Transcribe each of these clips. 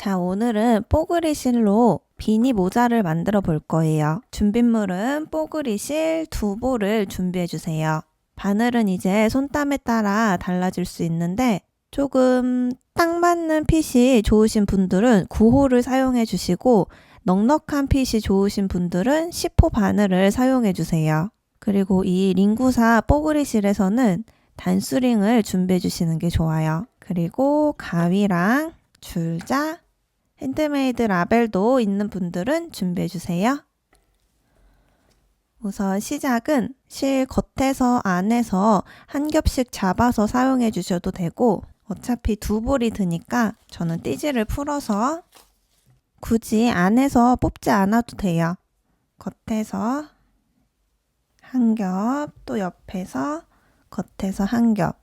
자, 오늘은 뽀글이 실로 비니 모자를 만들어 볼 거예요. 준비물은 뽀글이 실 2볼을 준비해 주세요. 바늘은 이제 손땀에 따라 달라질 수 있는데 조금 딱 맞는 핏이 좋으신 분들은 9호를 사용해 주시고 넉넉한 핏이 좋으신 분들은 10호 바늘을 사용해 주세요. 그리고 이 링구사 뽀글이 실에서는 단수링을 준비해 주시는 게 좋아요. 그리고 가위랑 줄자, 핸드메이드 라벨도 있는 분들은 준비해 주세요. 우선 시작은 실 겉에서 안에서 한 겹씩 잡아서 사용해 주셔도 되고 어차피 2볼이 드니까 저는 띠지를 풀어서 굳이 안에서 뽑지 않아도 돼요. 겉에서 한 겹, 또 옆에서 겉에서 한 겹,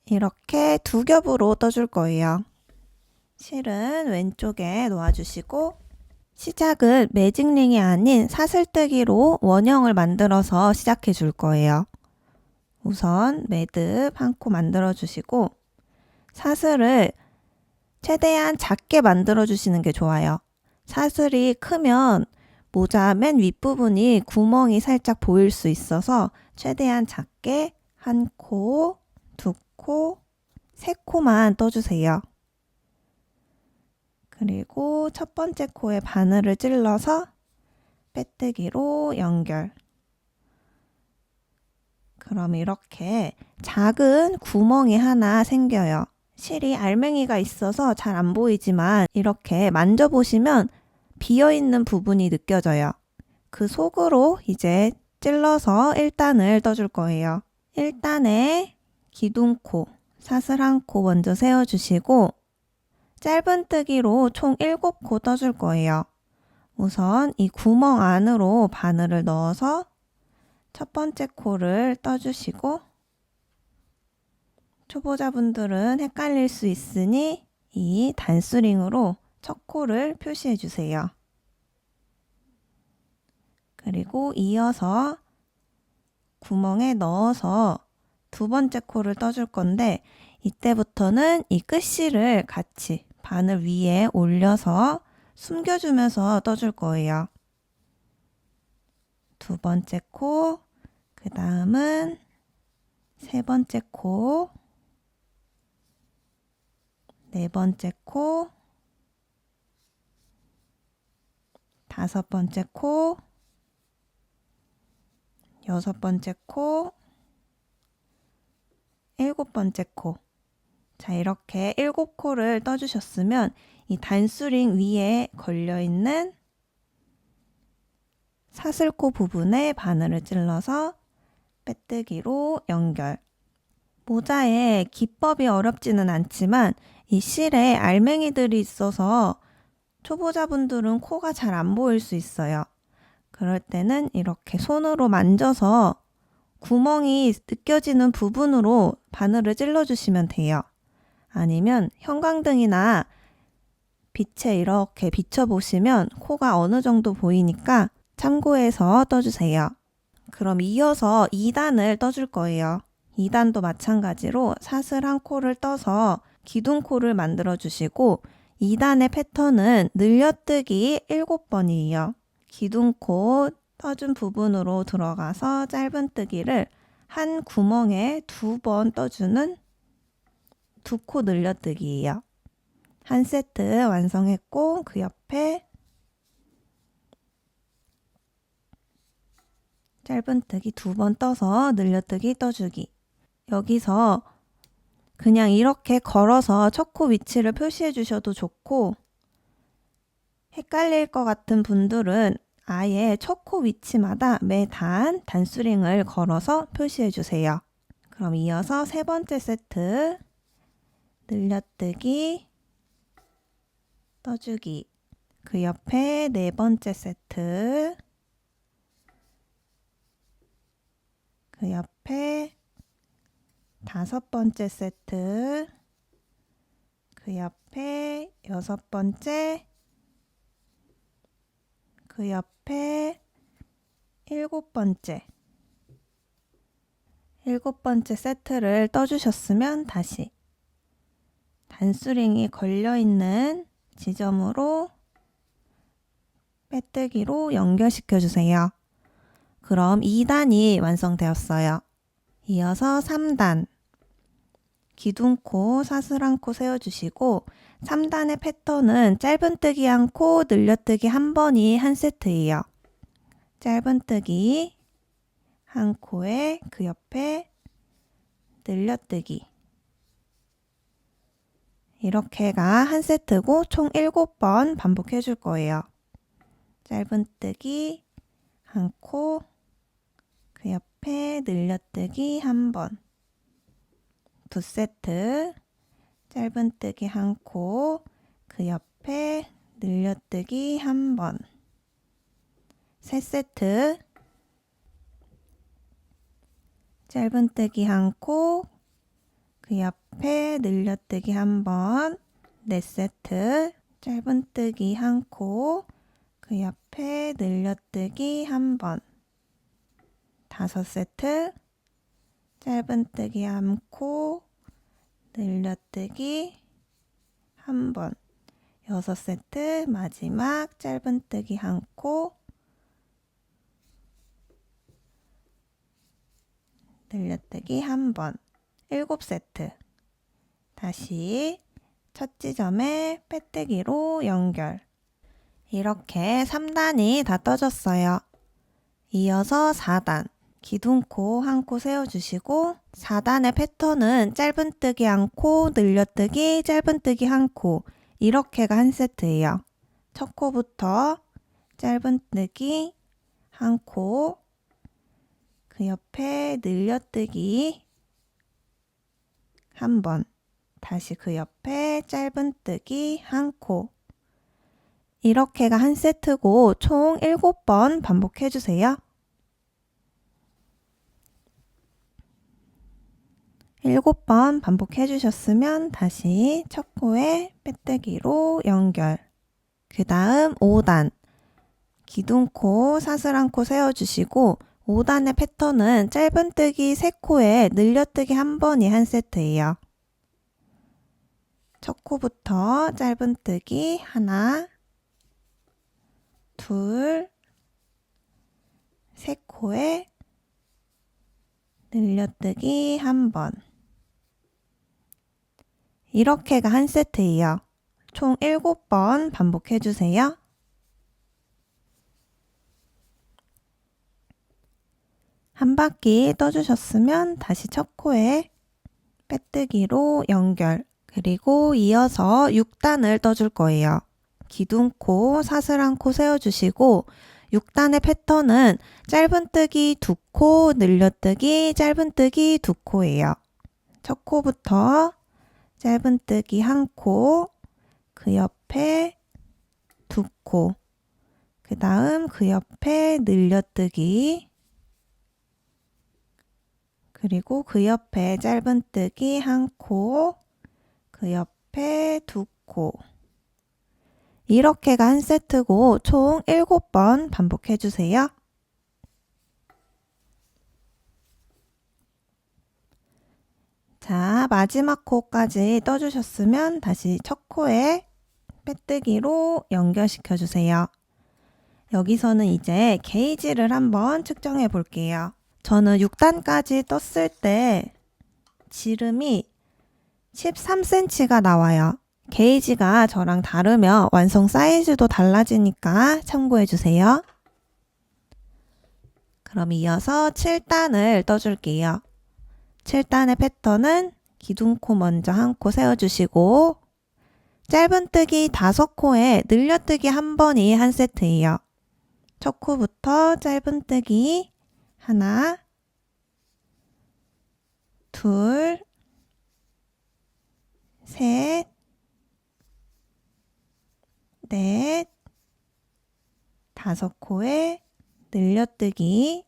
이렇게 2겹으로 떠줄 거예요. 실은 왼쪽에 놓아주시고 시작은 매직링이 아닌 사슬뜨기로 원형을 만들어서 시작해 줄 거예요. 우선 매듭 한 코 만들어 주시고 사슬을 최대한 작게 만들어 주시는 게 좋아요. 사슬이 크면 모자 맨 윗부분이 구멍이 살짝 보일 수 있어서 최대한 작게 한 코, 2코, 3코만 떠주세요. 그리고 첫 번째 코에 바늘을 찔러서 빼뜨기로 연결. 그럼 이렇게 작은 구멍이 하나 생겨요. 실이 알맹이가 있어서 잘 안 보이지만 이렇게 만져보시면 비어있는 부분이 느껴져요. 그 속으로 이제 찔러서 1단을 떠줄 거예요. 1단에 기둥코, 사슬 한 코 먼저 세워주시고 짧은뜨기로 총 7코 떠줄 거예요. 우선 이 구멍 안으로 바늘을 넣어서 첫 번째 코를 떠주시고 초보자분들은 헷갈릴 수 있으니 이 단수링으로 첫 코를 표시해 주세요. 그리고 이어서 구멍에 넣어서 두 번째 코를 떠줄 건데 이때부터는 이 끝실을 같이 바늘 위에 올려서 숨겨주면서 떠줄 거예요. 두 번째 코, 그 다음은 세 번째 코, 네 번째 코, 다섯 번째 코, 여섯 번째 코, 일곱 번째 코. 자, 이렇게 7코를 떠주셨으면 이 단수링 위에 걸려있는 사슬코 부분에 바늘을 찔러서 빼뜨기로 연결. 모자에 기법이 어렵지는 않지만 이 실에 알맹이들이 있어서 초보자분들은 코가 잘 안 보일 수 있어요. 그럴 때는 이렇게 손으로 만져서 구멍이 느껴지는 부분으로 바늘을 찔러주시면 돼요. 아니면 형광등이나 빛에 이렇게 비춰보시면 코가 어느 정도 보이니까 참고해서 떠주세요. 그럼 이어서 2단을 떠줄 거예요. 2단도 마찬가지로 사슬 한 코를 떠서 기둥코를 만들어 주시고 2단의 패턴은 늘려뜨기 7번이에요. 기둥코 떠준 부분으로 들어가서 짧은뜨기를 한 구멍에 2번 떠주는 2코 늘려뜨기예요. 한 세트 완성했고 그 옆에 짧은뜨기 2번 떠서 늘려뜨기 떠주기. 여기서 그냥 이렇게 걸어서 첫 코 위치를 표시해 주셔도 좋고 헷갈릴 것 같은 분들은 아예 첫 코 위치마다 매단 단수링을 걸어서 표시해 주세요. 그럼 이어서 세 번째 세트 늘려뜨기 떠주기. 그 옆에 네 번째 세트, 그 옆에 다섯 번째 세트, 그 옆에 여섯 번째, 그 옆에 일곱 번째. 일곱 번째 세트를 떠주셨으면 다시 단수링이 걸려있는 지점으로 빼뜨기로 연결시켜 주세요. 그럼 2단이 완성되었어요. 이어서 3단. 기둥코, 사슬한 코 세워주시고 3단의 패턴은 짧은뜨기 한 코, 늘려뜨기 한 번이 한 세트예요. 짧은뜨기 한 코에 그 옆에 늘려뜨기. 이렇게가 한 세트고 총 7번 반복해 줄 거예요. 짧은뜨기 한 코, 그 옆에 늘려뜨기 한 번. 2세트. 짧은뜨기 한 코, 그 옆에 늘려뜨기 한 번. 3세트. 짧은뜨기 한 코, 그 옆에 늘려뜨기 한 번. 4세트. 짧은뜨기 한 코, 그 옆에 늘려뜨기 한 번. 5세트. 짧은뜨기 한 코, 늘려뜨기 한 번. 6세트. 마지막 짧은뜨기 한 코, 늘려뜨기 한 번. 7세트. 다시 첫 지점에 빼뜨기로 연결. 이렇게 3단이 다 떠졌어요. 이어서 4단. 기둥코 한 코 세워주시고 4단의 패턴은 짧은뜨기 한 코, 늘려뜨기, 짧은뜨기 한 코. 이렇게가 한 세트예요. 첫 코부터 짧은뜨기 한 코, 그 옆에 늘려뜨기 한 번. 다시 그 옆에 짧은뜨기 한 코. 이렇게가 한 세트고 총 7번 반복해 주세요. 7번 반복해 주셨으면 다시 첫 코에 빼뜨기로 연결. 그 다음 5단. 기둥코, 사슬한 코 세워주시고 5단의 패턴은 짧은뜨기 3코에 늘려뜨기 한 번이 한 세트예요. 첫 코부터 짧은뜨기 하나, 둘, 3코에 늘려뜨기 한 번. 이렇게가 한 세트예요. 총 7번 반복해 주세요. 한 바퀴 떠주셨으면 다시 첫 코에 빼뜨기로 연결. 그리고 이어서 6단을 떠줄 거예요. 기둥코, 사슬한 코 세워주시고 6단의 패턴은 짧은뜨기 2코, 늘려뜨기, 짧은뜨기 2코예요. 첫 코부터 짧은뜨기 한 코, 그 옆에 2코, 그 다음 그 옆에 늘려뜨기, 그리고 그 옆에 짧은뜨기 한 코, 그 옆에 2코. 이렇게가 한 세트고 총 7번 반복해 주세요. 자, 마지막 코까지 떠주셨으면 다시 첫 코에 빼뜨기로 연결시켜 주세요. 여기서는 이제 게이지를 한번 측정해 볼게요. 저는 6단까지 떴을 때 지름이 13cm가 나와요. 게이지가 저랑 다르면 완성 사이즈도 달라지니까 참고해 주세요. 그럼 이어서 7단을 떠줄게요. 7단의 패턴은 기둥코 먼저 한 코 세워주시고 짧은뜨기 5코에 늘려뜨기 한 번이 한 세트예요. 첫 코부터 짧은뜨기 하나, 둘, 셋, 넷, 5코에 늘려뜨기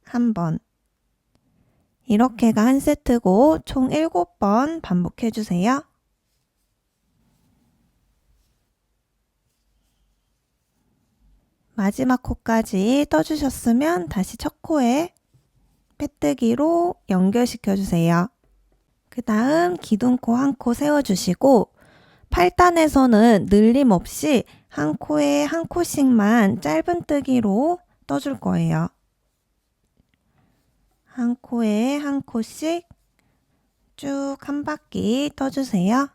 한 번. 이렇게가 한 세트고 총 7번 반복해 주세요. 마지막 코까지 떠주셨으면 다시 첫 코에 빼뜨기로 연결시켜 주세요. 그 다음 기둥코 한 코 세워주시고 8단에서는 늘림 없이 한 코에 한 코씩만 짧은뜨기로 떠줄 거예요. 한 코에 한 코씩 쭉 한 바퀴 떠주세요.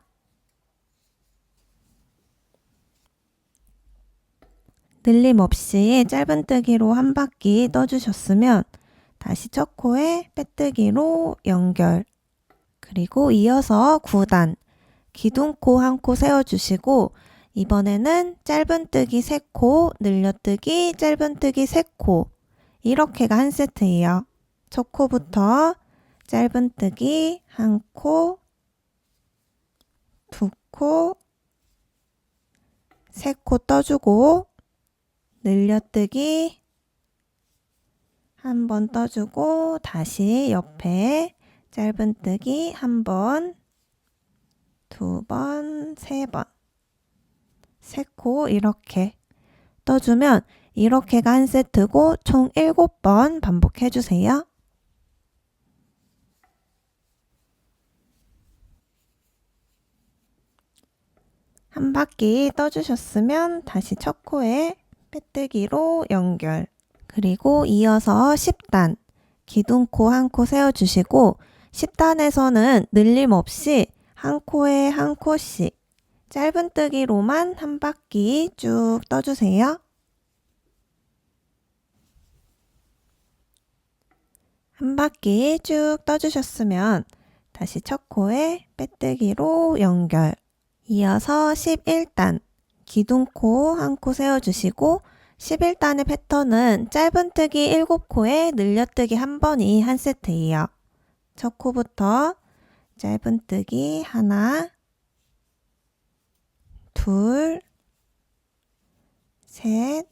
늘림 없이 짧은뜨기로 한 바퀴 떠주셨으면 다시 첫 코에 빼뜨기로 연결. 그리고 이어서 9단 기둥코 한 코 세워주시고 이번에는 짧은뜨기 3코, 늘려뜨기, 짧은뜨기 3코 이렇게가 한 세트예요. 첫 코부터 짧은뜨기 1코, 2코, 3코 떠주고 늘려뜨기 한 번 떠주고 다시 옆에 짧은뜨기 한 번, 2번, 3번, 3코 이렇게 떠주면 이렇게가 한 세트고 총 7번 반복해주세요. 한 바퀴 떠주셨으면 다시 첫 코에 빼뜨기로 연결. 그리고 이어서 10단 기둥코 한 코 세워주시고 10단에서는 늘림 없이 한 코에 한 코씩 짧은뜨기로만 한 바퀴 쭉 떠주세요. 한 바퀴 쭉 떠주셨으면 다시 첫 코에 빼뜨기로 연결. 이어서 11단 기둥코 한 코 세워주시고 11단의 패턴은 짧은뜨기 7코에 늘려뜨기 한 번이 한 세트예요. 첫 코부터 짧은뜨기 하나, 둘, 셋,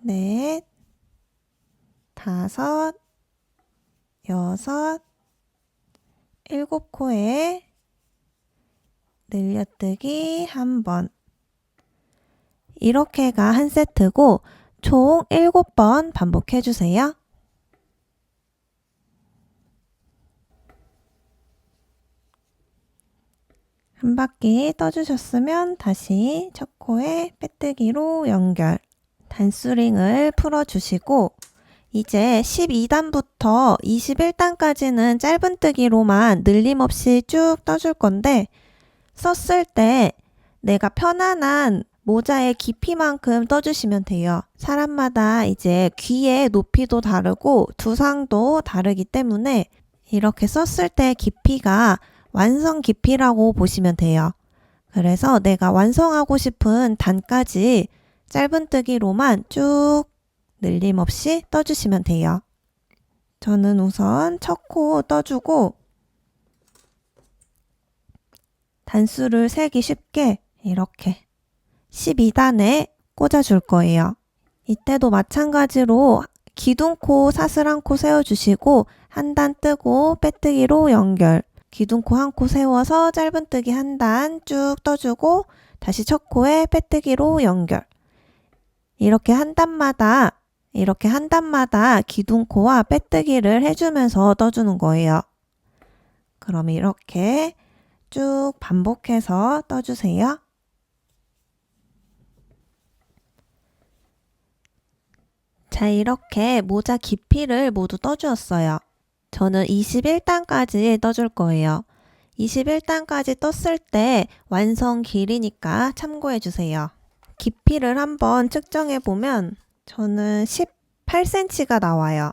넷, 다섯, 여섯, 7코에 늘려뜨기 한 번. 이렇게가 한 세트고 총 7번 반복해주세요. 한 바퀴 떠주셨으면 다시 첫 코에 빼뜨기로 연결. 단수링을 풀어주시고 이제 12단부터 21단까지는 짧은뜨기로만 늘림 없이 쭉 떠줄 건데 썼을 때 내가 편안한 모자의 깊이만큼 떠주시면 돼요. 사람마다 이제 귀의 높이도 다르고 두상도 다르기 때문에 이렇게 썼을 때 깊이가 완성 깊이라고 보시면 돼요. 그래서 내가 완성하고 싶은 단까지 짧은뜨기로만 쭉 늘림 없이 떠주시면 돼요. 저는 우선 첫 코 떠주고 단수를 세기 쉽게 이렇게 12단에 꽂아줄 거예요. 이때도 마찬가지로 기둥코 사슬 한 코 세워주시고 한 단 뜨고 빼뜨기로 연결. 기둥코 한 코 세워서 짧은뜨기 한 단 쭉 떠주고 다시 첫 코에 빼뜨기로 연결. 이렇게 한 단마다 기둥코와 빼뜨기를 해주면서 떠주는 거예요. 그럼 이렇게 쭉 반복해서 떠주세요. 자, 이렇게 모자 깊이를 모두 떠주었어요. 저는 21단까지 떠줄 거예요. 21단까지 떴을 때 완성 길이니까 참고해주세요. 깊이를 한번 측정해보면 저는 18cm가 나와요.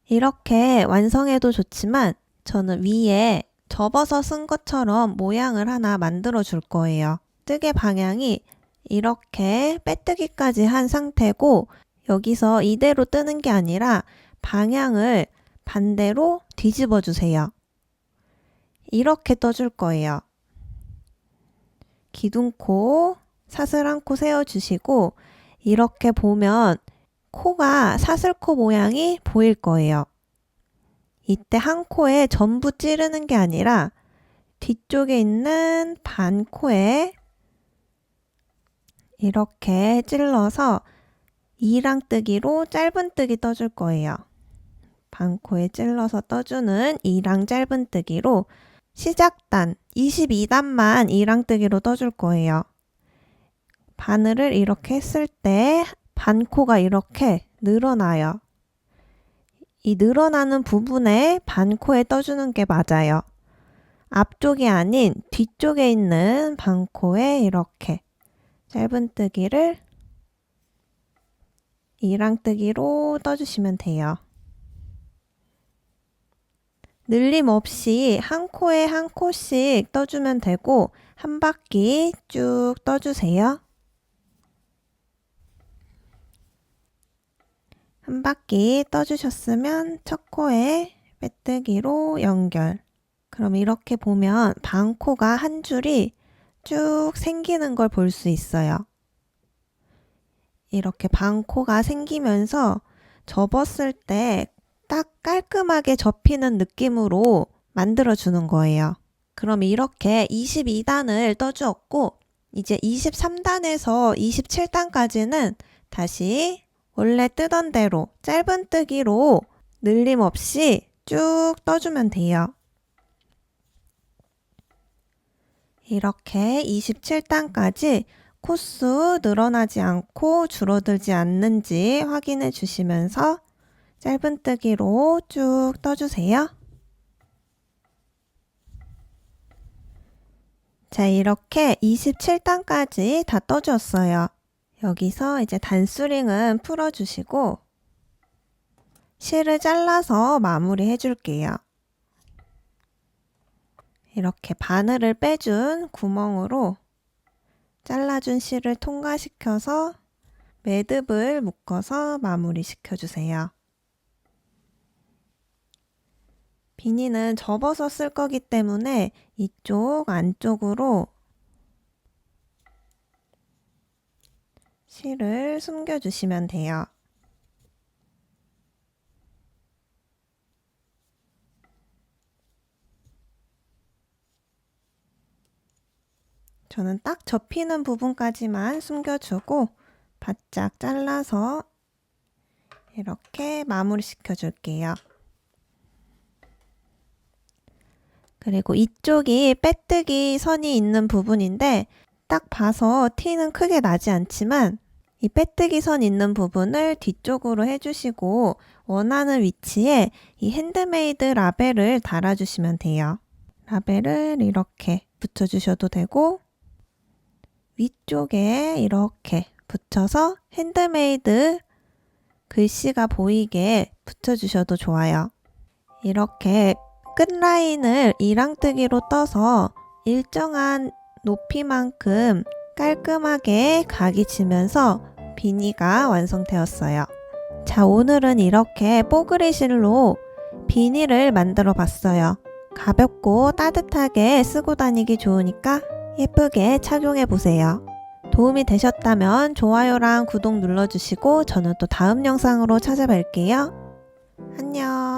이렇게 완성해도 좋지만 저는 위에 접어서 쓴 것처럼 모양을 하나 만들어 줄 거예요. 뜨개 방향이 이렇게 빼뜨기까지 한 상태고 여기서 이대로 뜨는 게 아니라 방향을 반대로 뒤집어 주세요. 이렇게 떠줄 거예요. 기둥코 사슬 한 코 세워주시고 이렇게 보면 코가 사슬코 모양이 보일 거예요. 이때 한 코에 전부 찌르는 게 아니라 뒤쪽에 있는 반 코에 이렇게 찔러서 이랑뜨기로 짧은뜨기 떠줄 거예요. 반코에 찔러서 떠주는 이랑 짧은뜨기로 시작단 22단만 이랑뜨기로 떠줄 거예요. 바늘을 이렇게 했을 때 반코가 이렇게 늘어나요. 이 늘어나는 부분에 반코에 떠주는 게 맞아요. 앞쪽이 아닌 뒤쪽에 있는 반코에 이렇게 짧은뜨기를 이랑뜨기로 떠주시면 돼요. 늘림 없이 한 코에 한 코씩 떠주면 되고 한 바퀴 쭉 떠주세요. 한 바퀴 떠주셨으면 첫 코에 빼뜨기로 연결. 그럼 이렇게 보면 반코가 한 줄이 쭉 생기는 걸 볼 수 있어요. 이렇게 반코가 생기면서 접었을 때 딱 깔끔하게 접히는 느낌으로 만들어주는 거예요. 그럼 이렇게 22단을 떠주었고 이제 23단에서 27단까지는 다시 원래 뜨던 대로 짧은뜨기로 늘림 없이 쭉 떠주면 돼요. 이렇게 27단까지 코수 늘어나지 않고 줄어들지 않는지 확인해 주시면서 짧은뜨기로 쭉 떠주세요. 자, 이렇게 27단까지 다 떠줬어요. 여기서 이제 단수링은 풀어주시고 실을 잘라서 마무리 해줄게요. 이렇게 바늘을 빼준 구멍으로 잘라준 실을 통과시켜서 매듭을 묶어서 마무리 시켜주세요. 비니는 접어서 쓸 거기 때문에 이쪽 안쪽으로 실을 숨겨주시면 돼요. 저는 딱 접히는 부분까지만 숨겨주고 바짝 잘라서 이렇게 마무리 시켜줄게요. 그리고 이쪽이 빼뜨기 선이 있는 부분인데 딱 봐서 티는 크게 나지 않지만 이 빼뜨기 선 있는 부분을 뒤쪽으로 해주시고 원하는 위치에 이 핸드메이드 라벨을 달아주시면 돼요. 라벨을 이렇게 붙여주셔도 되고 위쪽에 이렇게 붙여서 핸드메이드 글씨가 보이게 붙여주셔도 좋아요. 이렇게 끝라인을 이랑뜨기로 떠서 일정한 높이만큼 깔끔하게 각이 지면서 비니가 완성되었어요. 자, 오늘은 이렇게 뽀글이 실로 비니를 만들어 봤어요. 가볍고 따뜻하게 쓰고 다니기 좋으니까 예쁘게 착용해 보세요. 도움이 되셨다면 좋아요랑 구독 눌러주시고 저는 또 다음 영상으로 찾아뵐게요. 안녕.